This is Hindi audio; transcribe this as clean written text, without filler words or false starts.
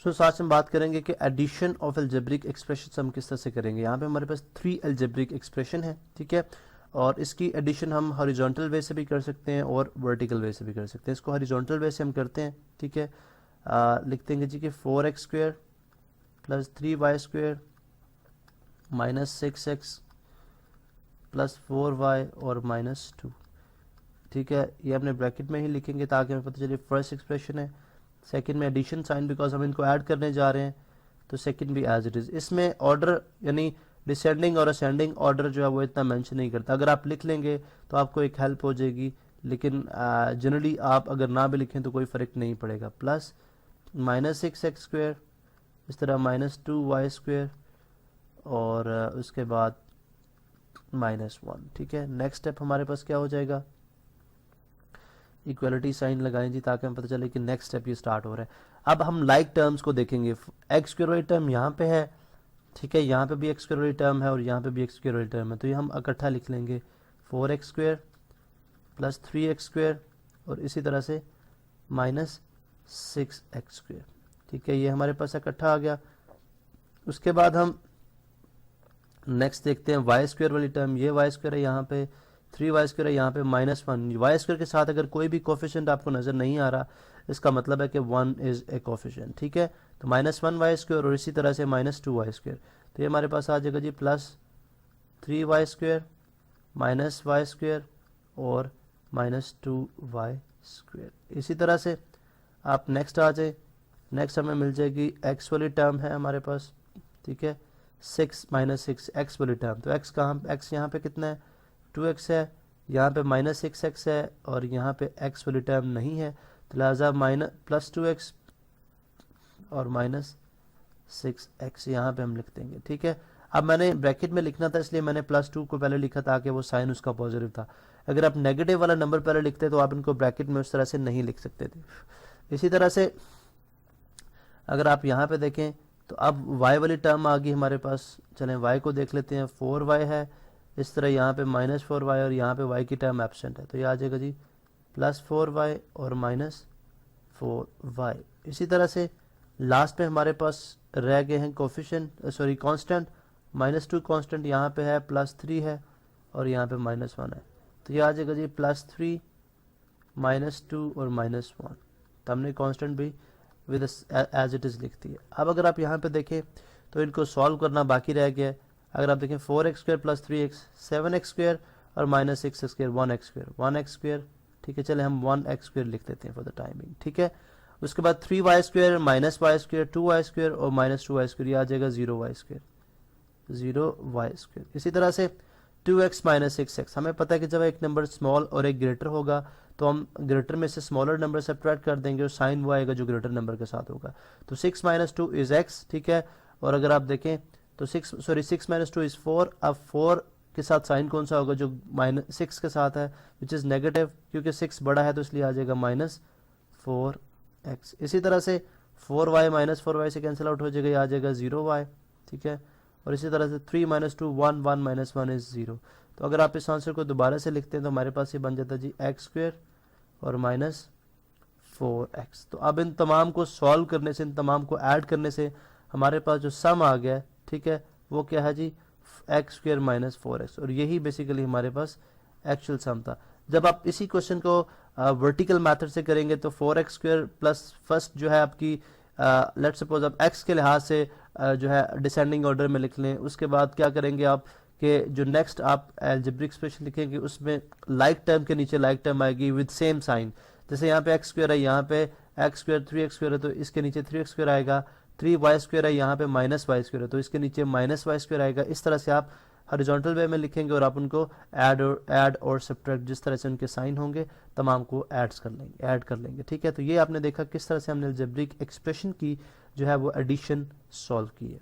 आज हम बात करेंगे कि एडिशन ऑफ एल्जेब्रिक एक्सप्रेशन हम किस तरह से करेंगे। यहाँ पे हमारे पास 3 एल्जेब्रिक एक्सप्रेशन है, ठीक है, और इसकी एडिशन हम हॉरिजॉन्टल वे से भी कर सकते हैं और वर्टिकल वे से भी कर सकते हैं। इसको हॉरिजॉन्टल वे से हम करते हैं, ठीक है। लिखते हैं जी कि 4x square plus 3y square minus 6x plus 4y और माइनस 2, ठीक है। ये अपने ब्रैकेट में ही लिखेंगे ताकि हमें पता चले फर्स्ट एक्सप्रेशन है। सेकंड में एडिशन साइन, बिकॉज हम इनको ऐड करने जा रहे हैं, तो सेकंड भी एज इट इज। इसमें ऑर्डर यानी डिसेंडिंग और असेंडिंग ऑर्डर जो है वो इतना मेंशन नहीं करता। अगर आप लिख लेंगे तो आपको एक हेल्प हो जाएगी, लेकिन जनरली आप अगर ना भी लिखें तो कोई फ़र्क नहीं पड़ेगा। प्लस माइनस 6x स्क्वायर, इस तरह माइनस 2y स्क्वायर और उसके बाद माइनस 1, ठीक है। नेक्स्ट स्टेप हमारे पास क्या हो जाएगा, इक्वलिटी साइन लगाएं जी ताकि हमें पता चले कि नेक्स्ट स्टेप ये स्टार्ट हो रहा है। अब हम लाइक टर्म्स को देखेंगे। एक्स स्क्वायर वाली टर्म यहाँ पे है, ठीक है, यहाँ पे भी एक्स स्क्वायर वाली टर्म है और यहाँ पे भी एक्स स्क्वायर वाली टर्म है, तो ये हम इकट्ठा लिख लेंगे 4x square plus 3x square और इसी तरह से माइनस 6x स्क्वायर, ठीक है। ये हमारे पास इकट्ठा आ गया। उसके बाद हम नेक्स्ट देखते हैं वाई स्क्वायर वाली टर्म। ये वाई स्क्वायर है यहाँ पे, 3y स्क्वायर है यहाँ पे, माइनस 1। वाई स्क्वायर के साथ अगर कोई भी कोफिशिएंट आपको नजर नहीं आ रहा, इसका मतलब है कि 1 इज ए कोफिशिएंट, ठीक है। तो माइनस 1y स्क्वायर और इसी तरह से माइनस 2y स्क्वायर, तो ये हमारे पास आ जाएगा जी plus 3y square minus y square और माइनस 2y स्क्वायर। इसी तरह से आप नेक्स्ट आ जाए। नेक्स्ट हमें मिल जाएगी x वाली टर्म है हमारे पास, ठीक है, 6 माइनस 6 x वाली टर्म। तो x कहाँ, x यहाँ पे कितना है, 2x है, यहाँ पे माइनस 6x है और यहाँ पे x वाली टर्म नहीं है, तो लिहाजा माइनस प्लस 2x और माइनस 6x यहाँ पे हम लिख देंगे, ठीक है। अब मैंने ब्रैकेट में लिखना था इसलिए मैंने प्लस 2 को पहले लिखा ताकि वो साइन उसका पॉजिटिव था। अगर आप नेगेटिव वाला नंबर पहले लिखते तो आप इनको ब्रैकेट में उस तरह से नहीं लिख सकते थे। इसी तरह से अगर आप यहाँ पे देखें तो अब y वाली टर्म आ गई हमारे पास। चलें y को देख लेते हैं, 4y है, इस तरह यहाँ पे माइनस 4y और यहाँ पे y की टर्म एब्सेंट है, तो ये आ जाएगा जी प्लस 4y और माइनस 4y। इसी तरह से लास्ट में हमारे पास रह गए हैं coefficient, sorry constant, minus 2 constant यहाँ पे है, प्लस 3 है और यहाँ पे माइनस 1 है, तो ये आ जाएगा जी प्लस 3 माइनस 2 और माइनस 1। तो हमने कांस्टेंट भी विद एज इट इज़ लिख दी है। अब अगर आप यहाँ पे देखें तो इनको सॉल्व करना बाकी रह गया है। अगर आप देखें 4x square plus 3x 7x square और minus 6x square 1x square 1x square, ठीक है। चले हम 1x स्क्वायर लिख देते हैं फॉर द टाइमिंग, ठीक है। उसके बाद 3y square minus y square 2y square और माइनस 2y स्क्वायर, ये आ जाएगा 0y स्क्वायर 0y स्क्वायर। इसी तरह से 2x माइनस 6x, हमें पता है कि जब एक नंबर स्मॉल और एक ग्रेटर होगा तो हम ग्रेटर में से स्मॉलर नंबर सब्ट्रैक्ट कर देंगे और साइन वो आएगा जो ग्रेटर नंबर के साथ होगा। तो 6 माइनस 2 इज x, ठीक है। और अगर आप देखें तो 6 माइनस 2 इज 4। अब 4 के साथ साइन कौन सा होगा, जो माइनस 6 के साथ है, विच इज़ नेगेटिव, क्योंकि 6 बड़ा है तो इसलिए आ जाएगा माइनस 4x। इसी तरह से 4y माइनस 4y से कैंसिल आउट हो जाएगा, ये आ जाएगा 0y, ठीक है। और इसी तरह से 3 माइनस 2 1 1 माइनस 1 इज 0। तो अगर आप इस आंसर को दोबारा से लिखते हैं तो हमारे पास ये बन जाता है जी x स्क्वायर और माइनस 4x। तो अब इन तमाम को सॉल्व करने से, इन तमाम को ऐड करने से हमारे पास जो सम आ गया है, ठीक है, वो क्या है जी x स्क्वायर माइनस 4x, और यही बेसिकली हमारे पास एक्चुअल सम था। जब आप इसी क्वेश्चन को वर्टिकल मेथड से करेंगे तो 4x स्क्वायर प्लस फर्स्ट जो है आपकी लेट सपोज आप x के लिहाज से जो है डिसेंडिंग ऑर्डर में लिख लें। उसके बाद क्या करेंगे आप कि जो नेक्स्ट आप अलजेब्रिक एक्सप्रेशन लिखेंगे उसमें लाइक टर्म के नीचे लाइक टर्म आएगी विद सेम साइन। जैसे यहाँ पे x स्क्वायर है, यहाँ पे x स्क्वायर 3x स्क्वायर है तो इसके नीचे 3x स्क्वायर आएगा, 3y स्क्वायर है, यहाँ पे माइनस y स्क्वायर है तो इसके नीचे माइनस y स्क्वायर आएगा। इस तरह से आप हॉरिजॉन्टल वे में लिखेंगे और आप उनको ऐड और सब्ट्रैक्ट जिस तरह से उनके साइन होंगे तमाम को ऐड कर लेंगे, ठीक है। तो ये आपने देखा किस तरह से हमने अलजेब्रिक एक्सप्रेशन की जो है वो एडिशन सॉल्व की है।